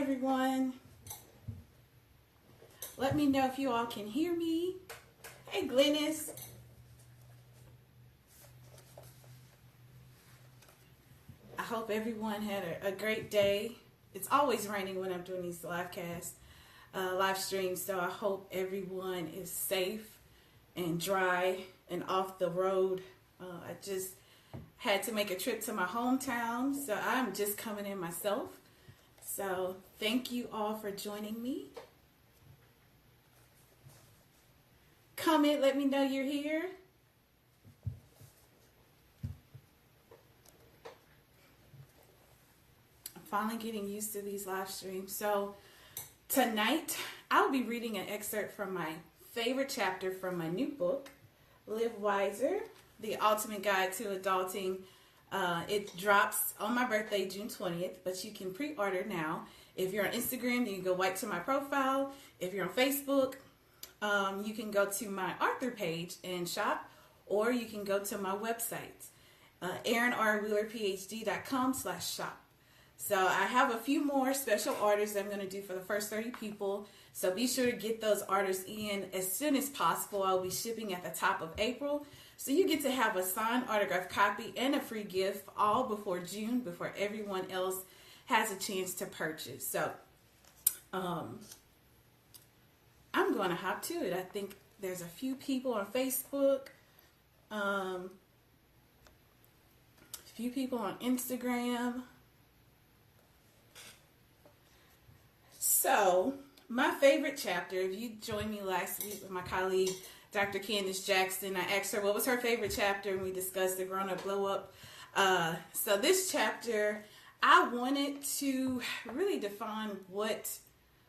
everyone. Let me know if you all can hear me. Hey, Glennis. I hope everyone had a great day. It's always raining when I'm doing these live streams, so I hope everyone is safe and dry and off the road. I just had to make a trip to my hometown, so I'm just coming in myself. So thank you all for joining me. Comment, let me know you're here. I'm finally getting used to these live streams. So tonight I'll be reading an excerpt from my favorite chapter from my new book, Live Wiser, The Ultimate Guide to Adulting. It drops on my birthday, June 20th, but you can pre-order now. If you're on Instagram, you can go right to my profile. If you're on Facebook, you can go to my author page and shop, or you can go to my website, erinrwheelerphd.com/shop. So I have a few more special orders that I'm going to do for the first 30 people. So be sure to get those orders in as soon as possible. I'll be shipping at the top of April. So you get to have a signed autographed copy and a free gift all before June, before everyone else has a chance to purchase. So I'm going to hop to it. I think there's a few people on Facebook, a few people on Instagram. So my favorite chapter, if you joined me last week with my colleague, Dr. Candace Jackson, I asked her what was her favorite chapter, and we discussed the grown-up glow-up. So this chapter, I wanted to really define what,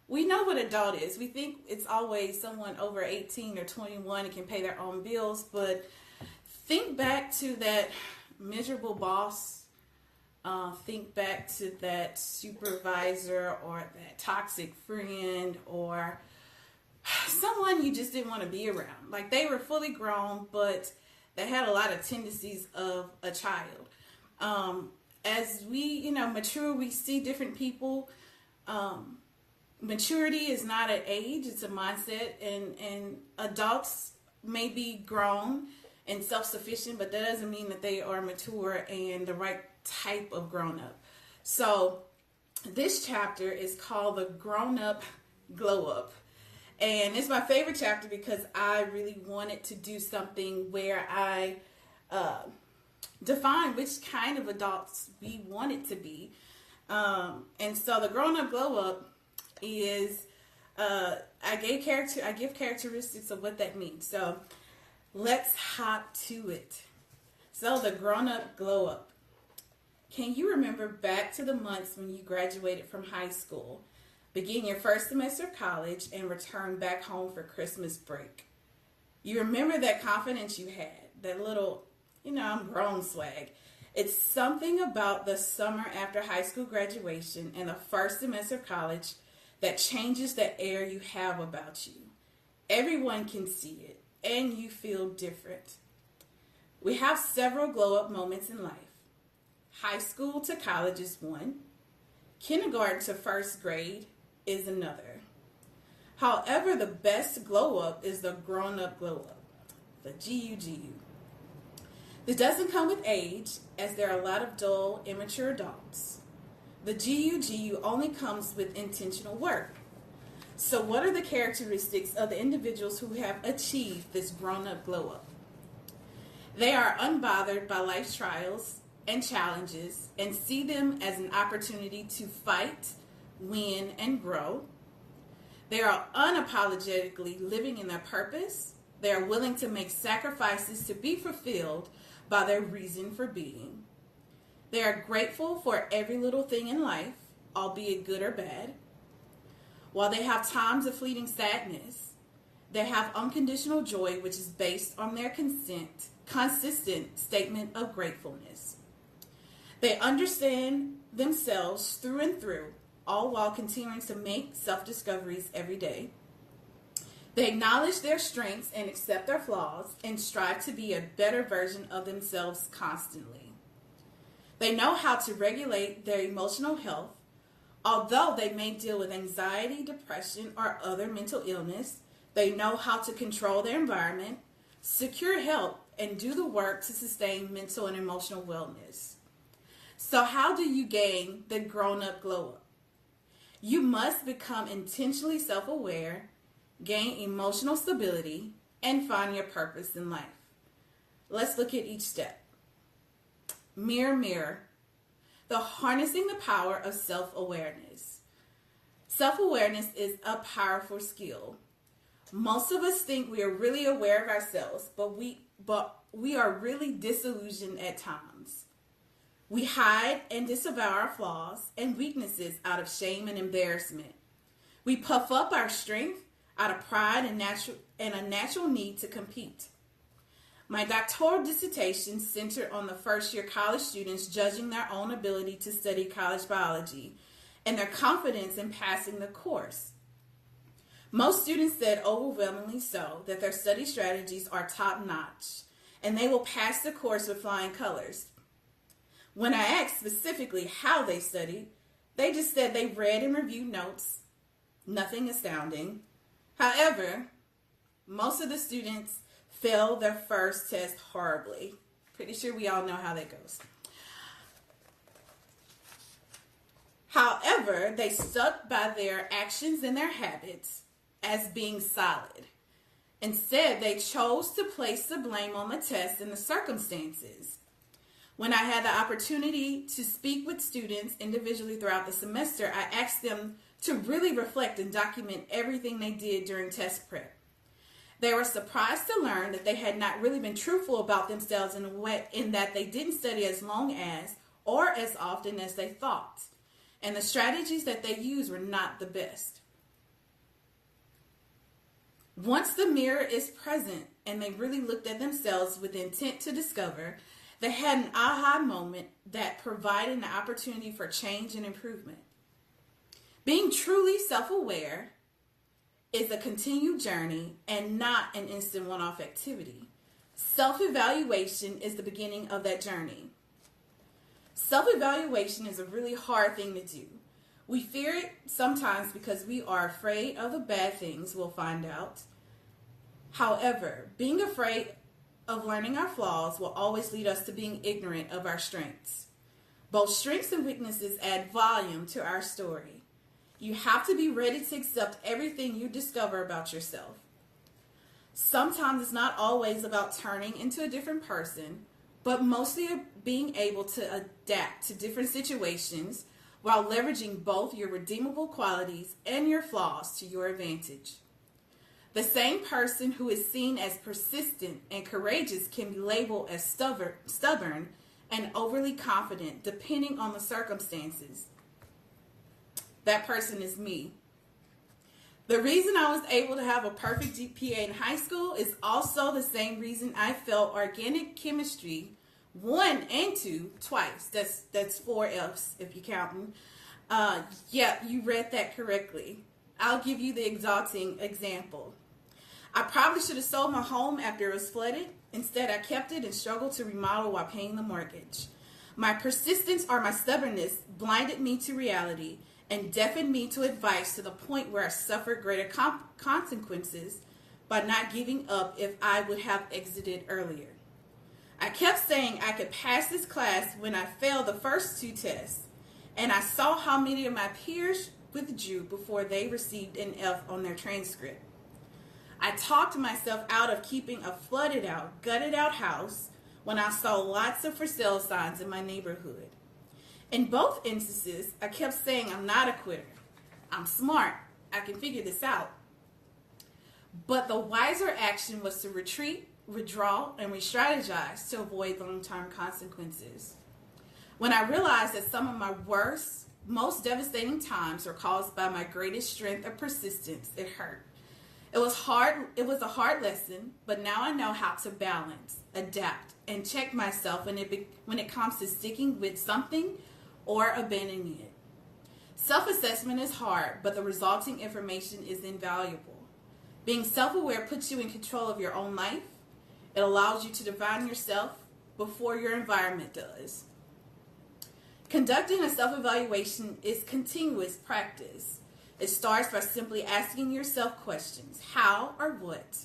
we know what adult is. We think it's always someone over 18 or 21 and can pay their own bills, but think back to that miserable boss. Think back to that supervisor or that toxic friend or someone you just didn't want to be around. Like they were fully grown, but they had a lot of tendencies of a child. As we, mature, we see different people. Maturity is not an age, it's a mindset. And adults may be grown and self-sufficient, but that doesn't mean that they are mature and the right type of grown-up. So this chapter is called The Grown-Up Glow-Up. And it's my favorite chapter because I really wanted to do something where I define which kind of adults we wanted to be. And so the grown-up glow-up is, I give characteristics of what that means. So let's hop to it. So the grown-up glow-up. Can you remember back to the months when you graduated from high school, begin your first semester of college, and return back home for Christmas break? You remember that confidence you had, that little, I'm grown swag. It's something about the summer after high school graduation and the first semester of college that changes the air you have about you. Everyone can see it, and you feel different. We have several glow-up moments in life. High school to college is one. Kindergarten to first grade is another. However, the best glow-up is the grown-up glow-up, the GUGU. This doesn't come with age, as there are a lot of dull, immature adults. The GUGU only comes with intentional work. So what are the characteristics of the individuals who have achieved this grown-up glow-up? They are unbothered by life's trials and challenges and see them as an opportunity to fight, win, and grow. They are unapologetically living in their purpose. They are willing to make sacrifices to be fulfilled by their reason for being. They are grateful for every little thing in life, albeit good or bad. While they have times of fleeting sadness, they have unconditional joy, which is based on their consistent statement of gratefulness. They understand themselves through and through, all while continuing to make self-discoveries every day. They acknowledge their strengths and accept their flaws and strive to be a better version of themselves constantly. They know how to regulate their emotional health Although they may deal with anxiety, depression, or other mental illness, they know how to control their environment, secure help, and do the work to sustain mental and emotional wellness. So how do you gain the grown-up glow up? You must become intentionally self-aware, gain emotional stability, and find your purpose in life. Let's look at each step. Mirror, mirror. The harnessing the power of self-awareness. Self-awareness is a powerful skill. Most of us think we are really aware of ourselves, but we are really disillusioned at times. We hide and disavow our flaws and weaknesses out of shame and embarrassment. We puff up our strength out of pride and a natural need to compete. My doctoral dissertation centered on the first-year college students judging their own ability to study college biology and their confidence in passing the course. Most students said overwhelmingly so that their study strategies are top-notch and they will pass the course with flying colors. When I asked specifically how they studied, they just said they read and reviewed notes. Nothing astounding. However, most of the students failed their first test horribly. Pretty sure we all know how that goes. However, they stuck by their actions and their habits as being solid. Instead, they chose to place the blame on the test and the circumstances. When I had the opportunity to speak with students individually throughout the semester, I asked them to really reflect and document everything they did during test prep. They were surprised to learn that they had not really been truthful about themselves in that they didn't study as long as or as often as they thought, and the strategies that they used were not the best. Once the mirror is present and they really looked at themselves with intent to discover, they had an aha moment that provided an opportunity for change and improvement. Being truly self-aware is a continued journey and not an instant one-off activity. Self-evaluation is the beginning of that journey. Self-evaluation is a really hard thing to do. We fear it sometimes because we are afraid of the bad things we'll find out. However, being afraid of learning our flaws will always lead us to being ignorant of our strengths. Both strengths and weaknesses add volume to our story. You have to be ready to accept everything you discover about yourself. Sometimes it's not always about turning into a different person, but mostly being able to adapt to different situations while leveraging both your redeemable qualities and your flaws to your advantage. The same person who is seen as persistent and courageous can be labeled as stubborn and overly confident depending on the circumstances. That person is me. The reason I was able to have a perfect GPA in high school is also the same reason I failed organic chemistry 1 and 2 twice. That's 4 F's if you're counting. Yeah, you read that correctly. I'll give you the exalting example. I probably should have sold my home after it was flooded. Instead, I kept it and struggled to remodel while paying the mortgage. My persistence or my stubbornness blinded me to reality and deafened me to advice to the point where I suffered greater consequences by not giving up if I would have exited earlier. I kept saying I could pass this class when I failed the first 2 tests, and I saw how many of my peers withdrew before they received an F on their transcript. I talked myself out of keeping a flooded out, gutted out house when I saw lots of for sale signs in my neighborhood. In both instances, I kept saying I'm not a quitter. I'm smart. I can figure this out. But the wiser action was to retreat, withdraw, and re-strategize to avoid long-term consequences. When I realized that some of my worst, most devastating times were caused by my greatest strength of persistence, it hurt. It was a hard lesson, but now I know how to balance, adapt, and check myself when it comes to sticking with something or abandoning it. Self-assessment is hard, but the resulting information is invaluable. Being self-aware puts you in control of your own life. It allows you to define yourself before your environment does. Conducting a self-evaluation is continuous practice. It starts by simply asking yourself questions, how or what,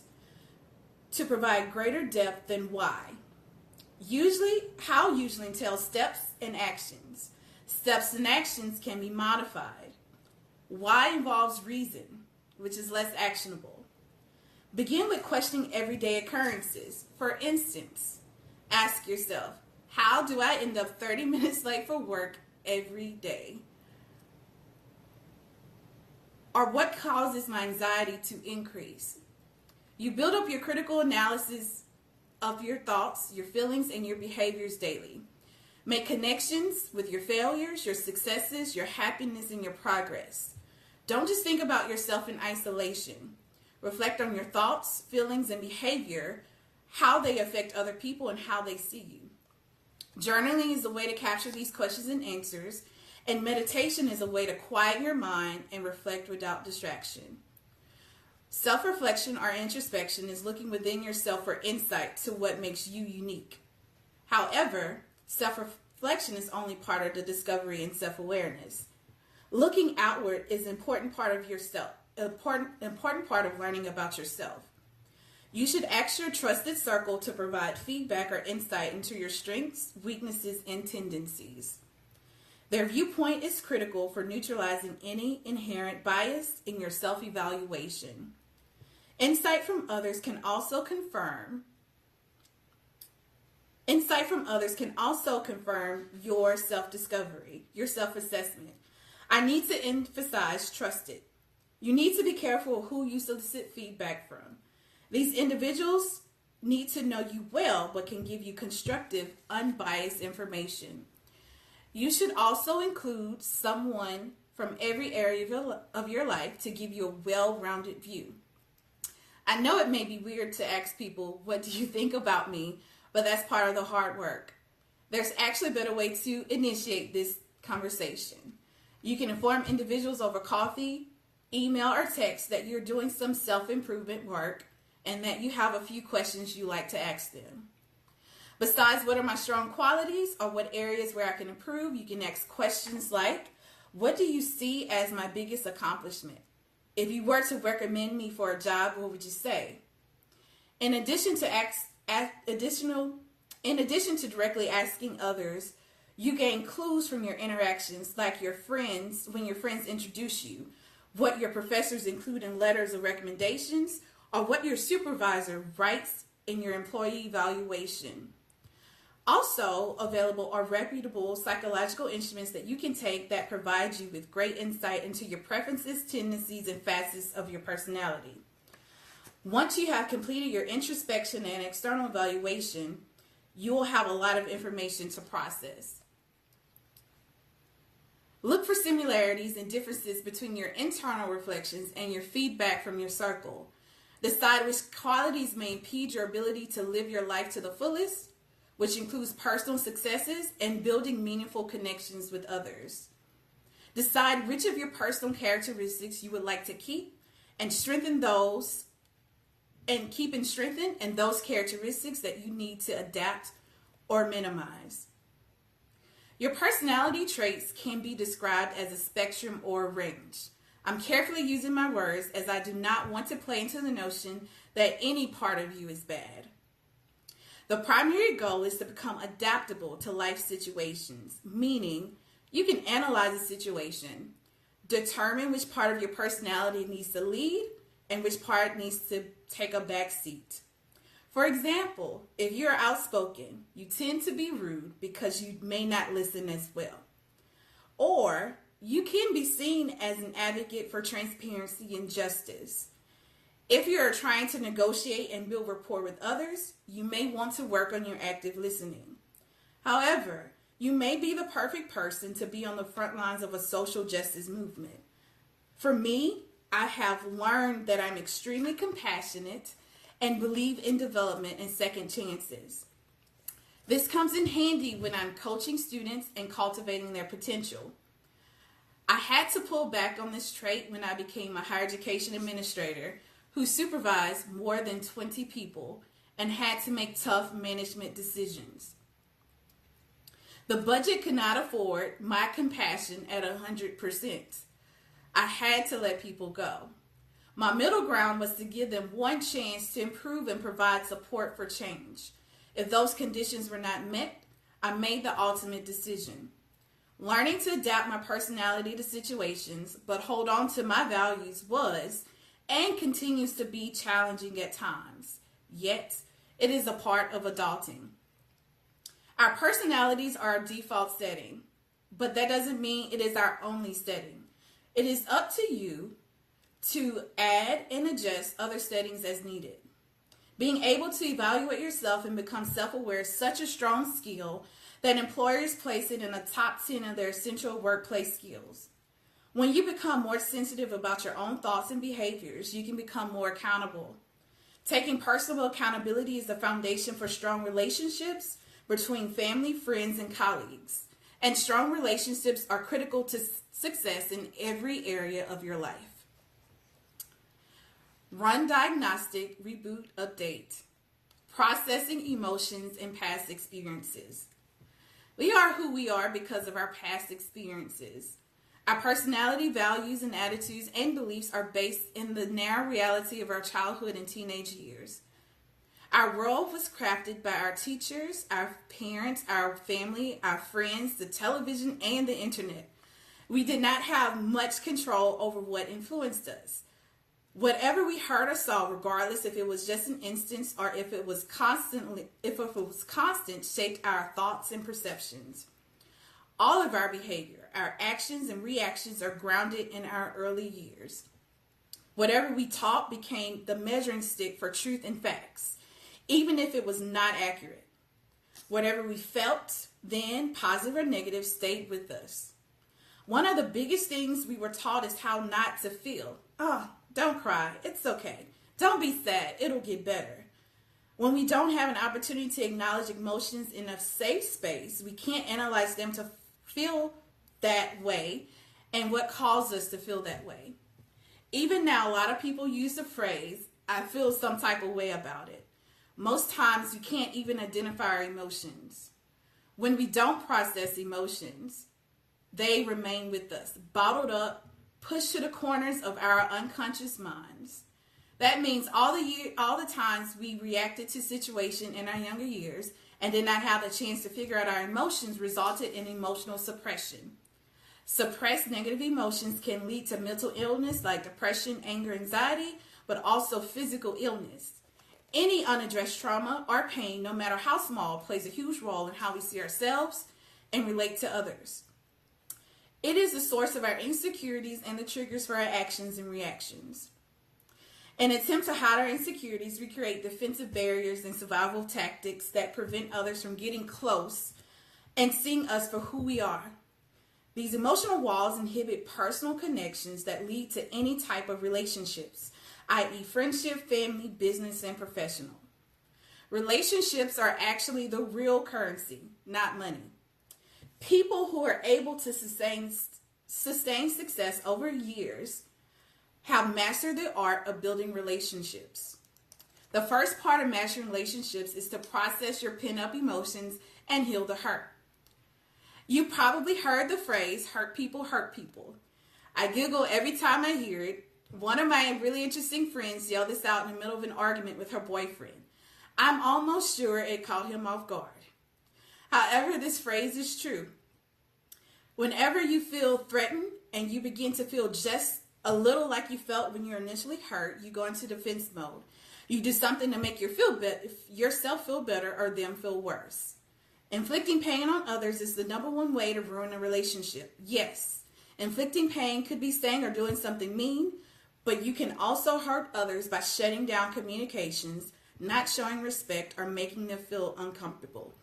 to provide greater depth than why. How usually entails steps and actions. Steps and actions can be modified. Why involves reason, which is less actionable. Begin with questioning everyday occurrences. For instance, ask yourself, how do I end up 30 minutes late for work every day? Or what causes my anxiety to increase? You build up your critical analysis of your thoughts, your feelings, and your behaviors daily. Make connections with your failures, your successes, your happiness, and your progress. Don't just think about yourself in isolation. Reflect on your thoughts, feelings, and behavior, how they affect other people, and how they see you. Journaling is a way to capture these questions and answers, and meditation is a way to quiet your mind and reflect without distraction. Self-reflection or introspection is looking within yourself for insight to what makes you unique. However, self-reflection is only part of the discovery and self-awareness. Looking outward is an important part of yourself, important part of learning about yourself. You should ask your trusted circle to provide feedback or insight into your strengths, weaknesses, and tendencies. Their viewpoint is critical for neutralizing any inherent bias in your self-evaluation. Insight from others can also confirm your self-discovery, your self-assessment. I need to emphasize trusted. You need to be careful who you solicit feedback from. These individuals need to know you well, but can give you constructive, unbiased information. You should also include someone from every area of your life to give you a well-rounded view. I know it may be weird to ask people, what do you think about me? But that's part of the hard work. There's actually a better way to initiate this conversation. You can inform individuals over coffee, email, or text that you're doing some self-improvement work and that you have a few questions you like to ask them. Besides, what are my strong qualities or what areas where I can improve? You can ask questions like, what do you see as my biggest accomplishment? If you were to recommend me for a job, what would you say? In addition to directly asking others, you gain clues from your interactions, like your friends, when your friends introduce you, what your professors include in letters of recommendations, or what your supervisor writes in your employee evaluation. Also available are reputable psychological instruments that you can take that provide you with great insight into your preferences, tendencies, and facets of your personality. Once you have completed your introspection and external evaluation, you will have a lot of information to process. Look for similarities and differences between your internal reflections and your feedback from your circle. Decide which qualities may impede your ability to live your life to the fullest, which includes personal successes and building meaningful connections with others. Decide which of your personal characteristics you would like to keep and strengthen those and those characteristics that you need to adapt or minimize. Your personality traits can be described as a spectrum or a range. I'm carefully using my words as I do not want to play into the notion that any part of you is bad. The primary goal is to become adaptable to life situations, meaning you can analyze a situation, determine which part of your personality needs to lead and which part needs to take a back seat. For example, if you're outspoken, you tend to be rude because you may not listen as well. Or you can be seen as an advocate for transparency and justice. If you're trying to negotiate and build rapport with others, you may want to work on your active listening. However, you may be the perfect person to be on the front lines of a social justice movement. For me, I have learned that I'm extremely compassionate and believe in development and second chances. This comes in handy when I'm coaching students and cultivating their potential. I had to pull back on this trait when I became a higher education administrator who supervised more than 20 people and had to make tough management decisions. The budget could not afford my compassion at 100%. I had to let people go. My middle ground was to give them one chance to improve and provide support for change. If those conditions were not met, I made the ultimate decision. Learning to adapt my personality to situations, but hold on to my values was and continues to be challenging at times. Yet, it is a part of adulting. Our personalities are our default setting, but that doesn't mean it is our only setting. It is up to you to add and adjust other settings as needed. Being able to evaluate yourself and become self-aware is such a strong skill that employers place it in the top 10 of their essential workplace skills. When you become more sensitive about your own thoughts and behaviors, you can become more accountable. Taking personal accountability is the foundation for strong relationships between family, friends, and colleagues. And strong relationships are critical to success in every area of your life. Run diagnostic, reboot, update. Processing emotions and past experiences. We are who we are because of our past experiences. Our personality, values, and attitudes and beliefs are based in the narrow reality of our childhood and teenage years. Our world was crafted by our teachers, our parents, our family, our friends, the television, and the internet. We did not have much control over what influenced us. Whatever we heard or saw, regardless if it was just an instance or if it was constant, shaped our thoughts and perceptions. All of our behavior, our actions and reactions are grounded in our early years. Whatever we taught became the measuring stick for truth and facts, even if it was not accurate. Whatever we felt then, positive or negative, stayed with us. One of the biggest things we were taught is how not to feel. Oh, don't cry. It's okay. Don't be sad. It'll get better. When we don't have an opportunity to acknowledge emotions in a safe space, we can't analyze them to feel that way and what caused us to feel that way. Even now, a lot of people use the phrase, I feel some type of way about it. Most times, we can't even identify our emotions. When we don't process emotions, they remain with us, bottled up, pushed to the corners of our unconscious minds. That means all the times we reacted to situation in our younger years and did not have the chance to figure out our emotions resulted in emotional suppression. Suppressed negative emotions can lead to mental illness like depression, anger, anxiety, but also physical illness. Any unaddressed trauma or pain, no matter how small, plays a huge role in how we see ourselves and relate to others. It is the source of our insecurities and the triggers for our actions and reactions. In an attempt to hide our insecurities, we create defensive barriers and survival tactics that prevent others from getting close and seeing us for who we are. These emotional walls inhibit personal connections that lead to any type of relationships, i.e. friendship, family, business, and professional. Relationships are actually the real currency, not money. People who are able to sustain success over years have mastered the art of building relationships. The first part of mastering relationships is to process your pent-up emotions and heal the hurt. You probably heard the phrase, hurt people hurt people. I giggle every time I hear it. One of my really interesting friends yelled this out in the middle of an argument with her boyfriend. I'm almost sure it caught him off guard. However, this phrase is true. Whenever you feel threatened and you begin to feel just a little like you felt when you were initially hurt, you go into defense mode. You do something to make yourself feel better or them feel worse. Inflicting pain on others is the number one way to ruin a relationship. Yes, inflicting pain could be saying or doing something mean, but you can also hurt others by shutting down communications, not showing respect, or making them feel uncomfortable.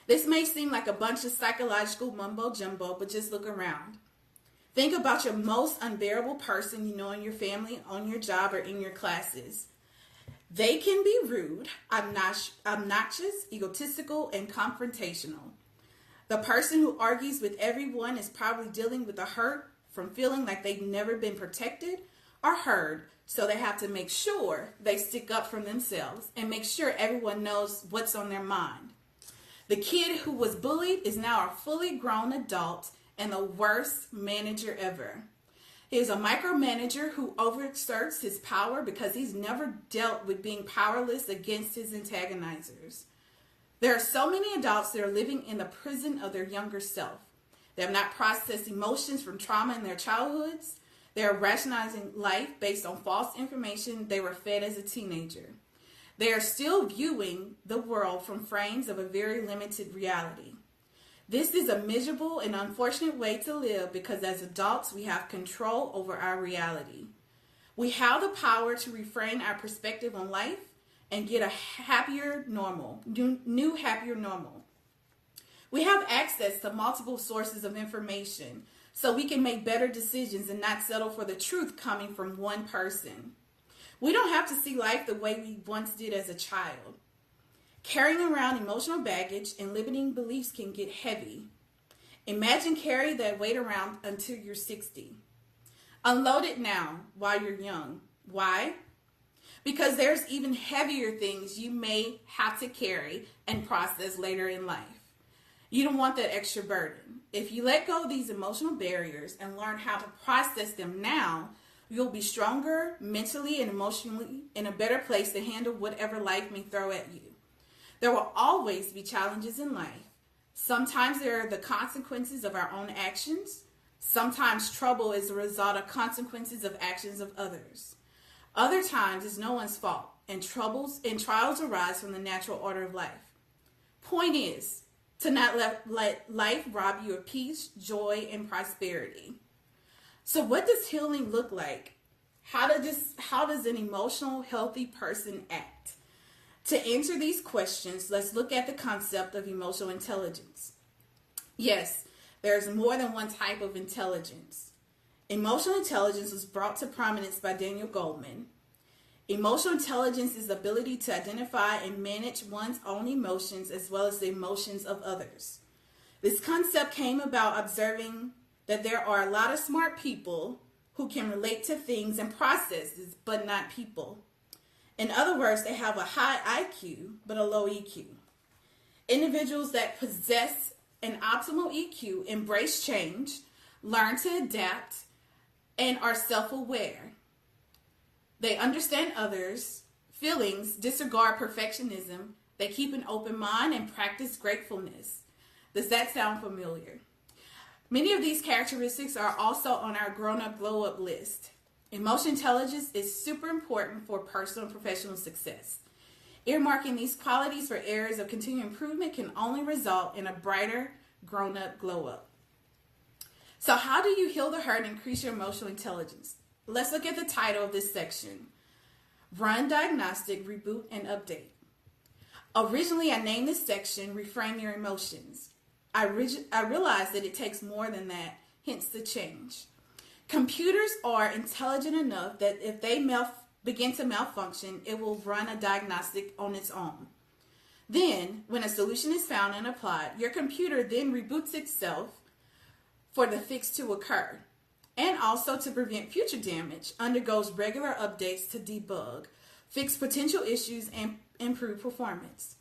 This may seem like a bunch of psychological mumbo jumbo, but just look around. Think about your most unbearable person you know in your family, on your job, or in your classes. They can be rude, obnoxious, egotistical, and confrontational. The person who argues with everyone is probably dealing with a hurt from feeling like they've never been protected or heard, so they have to make sure they stick up for themselves and make sure everyone knows what's on their mind. The kid who was bullied is now a fully grown adult and the worst manager ever. He is a micromanager who overexerts his power because he's never dealt with being powerless against his antagonizers. There are so many adults that are living in the prison of their younger self. They have not processed emotions from trauma in their childhoods. They are rationalizing life based on false information they were fed as a teenager. They are still viewing the world from frames of a very limited reality. This is a miserable and unfortunate way to live because as adults, we have control over our reality. We have the power to reframe our perspective on life and get a happier normal, new happier normal. We have access to multiple sources of information so we can make better decisions and not settle for the truth coming from one person. We don't have to see life the way we once did as a child. Carrying around emotional baggage and limiting beliefs can get heavy. Imagine carrying that weight around until you're 60. Unload it now while you're young. Why? Because there's even heavier things you may have to carry and process later in life. You don't want that extra burden. If you let go of these emotional barriers and learn how to process them now, you'll be stronger mentally and emotionally in a better place to handle whatever life may throw at you. There will always be challenges in life. Sometimes they are the consequences of our own actions. Sometimes trouble is the result of consequences of actions of others. Other times it's no one's fault, and troubles and trials arise from the natural order of life. Point is to not let life rob you of peace, joy, and prosperity. So what does healing look like? How does an emotional, healthy person act? To answer these questions, let's look at the concept of emotional intelligence. Yes, there's more than one type of intelligence. Emotional intelligence was brought to prominence by Daniel Goleman. Emotional intelligence is the ability to identify and manage one's own emotions as well as the emotions of others. This concept came about observing that there are a lot of smart people who can relate to things and processes, but not people. In other words, they have a high IQ, but a low EQ. Individuals that possess an optimal EQ embrace change, learn to adapt, and are self-aware. They understand others' feelings, disregard perfectionism. They keep an open mind and practice gratefulness. Does that sound familiar? Many of these characteristics are also on our grown-up glow-up list. Emotional intelligence is super important for personal and professional success. Earmarking these qualities for areas of continued improvement can only result in a brighter, grown-up glow-up. So how do you heal the hurt and increase your emotional intelligence? Let's look at the title of this section. Run, Diagnostic, Reboot, and Update. Originally, I named this section Reframe Your Emotions. I realized that it takes more than that, hence the change. Computers are intelligent enough that if they begin to malfunction, it will run a diagnostic on its own. Then, when a solution is found and applied, your computer then reboots itself for the fix to occur. And also to prevent future damage, undergoes regular updates to debug, fix potential issues, and improve performance.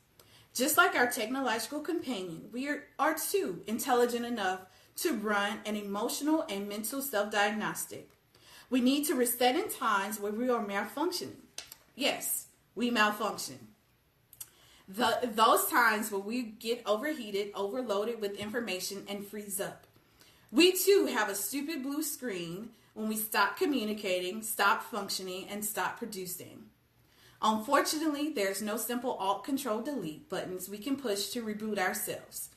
Just like our technological companion, we are too intelligent enough to run an emotional and mental self-diagnostic. We need to reset in times where we are malfunctioning. Yes, we malfunction. Those times where we get overheated, overloaded with information, and freeze up. We too have a stupid blue screen when we stop communicating, stop functioning, and stop producing. Unfortunately, there's no simple Alt-Control-Delete buttons we can push to reboot ourselves.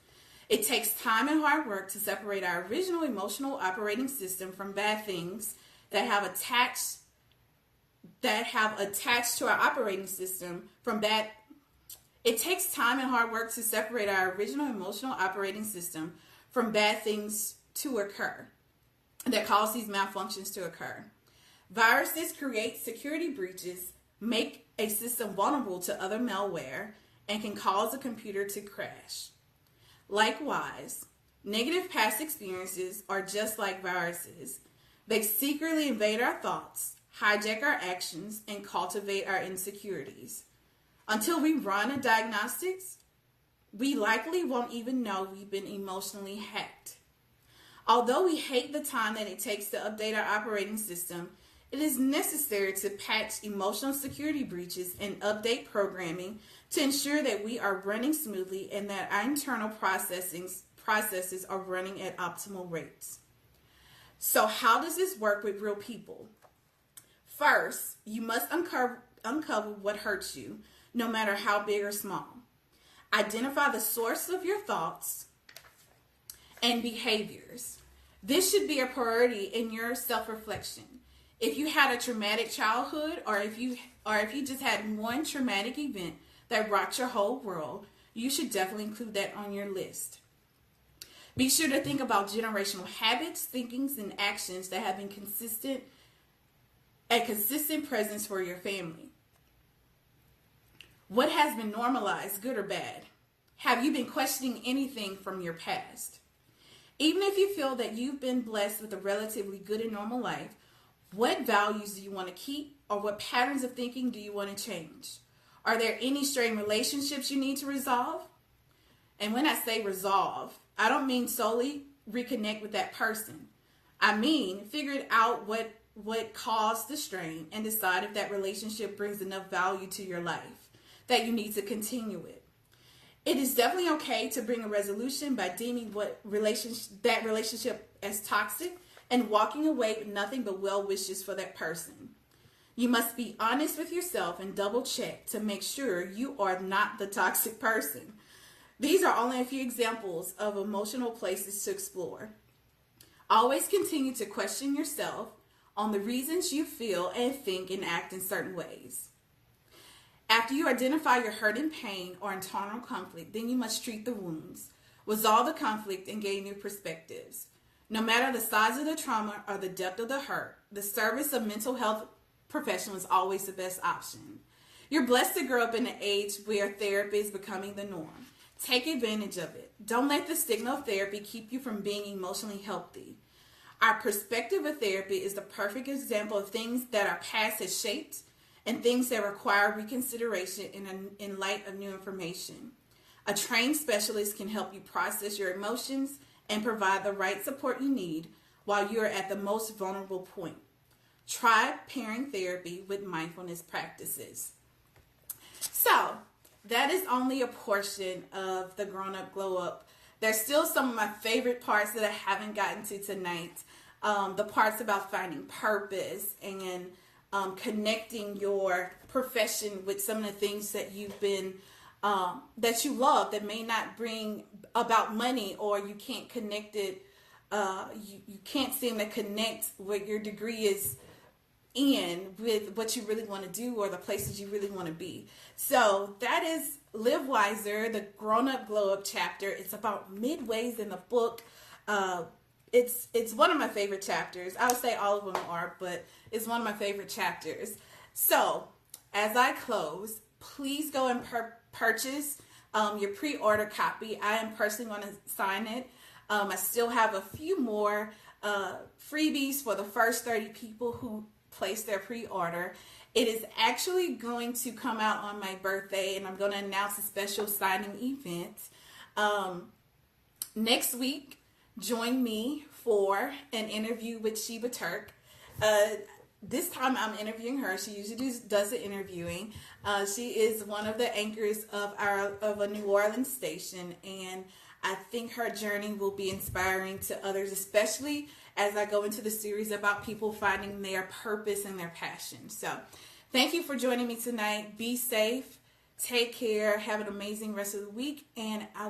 It takes time and hard work to separate our original emotional operating system from bad things that have attached to our operating system from bad. It takes time and hard work to separate our original emotional operating system from bad things to occur that cause these malfunctions to occur. Viruses create security breaches, make a system vulnerable to other malware, and can cause a computer to crash. Likewise, negative past experiences are just like viruses. They secretly invade our thoughts, hijack our actions, and cultivate our insecurities. Until we run a diagnostics, we likely won't even know we've been emotionally hacked. Although we hate the time that it takes to update our operating system, it is necessary to patch emotional security breaches and update programming to ensure that we are running smoothly and that our internal processes are running at optimal rates. So how does this work with real people? First, you must uncover what hurts you, no matter how big or small. Identify the source of your thoughts and behaviors. This should be a priority in your self-reflection. If you had a traumatic childhood, or if you just had one traumatic event that rocked your whole world, you should definitely include that on your list. Be sure to think about generational habits, thinkings, and actions that have been a consistent presence for your family. What has been normalized, good or bad? Have you been questioning anything from your past? Even if you feel that you've been blessed with a relatively good and normal life, what values do you want to keep, or what patterns of thinking do you want to change? Are there any strained relationships you need to resolve? And when I say resolve, I don't mean solely reconnect with that person. I mean, figure out what caused the strain and decide if that relationship brings enough value to your life that you need to continue it. It is definitely okay to bring a resolution by deeming that relationship as toxic and walking away with nothing but well wishes for that person. You must be honest with yourself and double check to make sure you are not the toxic person. These are only a few examples of emotional places to explore. Always continue to question yourself on the reasons you feel and think and act in certain ways. After you identify your hurt and pain or internal conflict, then you must treat the wounds, resolve the conflict, and gain new perspectives. No matter the size of the trauma or the depth of the hurt, the service of mental health professional is always the best option. You're blessed to grow up in an age where therapy is becoming the norm. Take advantage of it. Don't let the stigma of therapy keep you from being emotionally healthy. Our perspective of therapy is the perfect example of things that our past has shaped and things that require reconsideration in light of new information. A trained specialist can help you process your emotions and provide the right support you need while you're at the most vulnerable point. Try pairing therapy with mindfulness practices. So, that is only a portion of the Grown Up Glow Up. There's still some of my favorite parts that I haven't gotten to tonight. The parts about finding purpose and connecting your profession with some of the things that you've been that you love that may not bring about money, or you can't connect it. You can't seem to connect what your degree is in with what you really want to do or the places you really want to be. So that is Live Wiser, the Grown Up Glow Up chapter. It's about midways in the book. It's one of my favorite chapters. I would say all of them are, but it's one of my favorite chapters. So as I close, please go and purchase your pre-order copy. I am personally going to sign it. I still have a few more freebies for the first 30 people who place their pre-order. It is actually going to come out on my birthday, and I'm going to announce a special signing event next week. Join me for an interview with Sheba Turk. This time I'm interviewing her. She usually does the interviewing. She is one of the anchors of a New Orleans station, and I think her journey will be inspiring to others, especially as I go into the series about people finding their purpose and their passion. So thank you for joining me tonight. Be safe. Take care. Have an amazing rest of the week, and I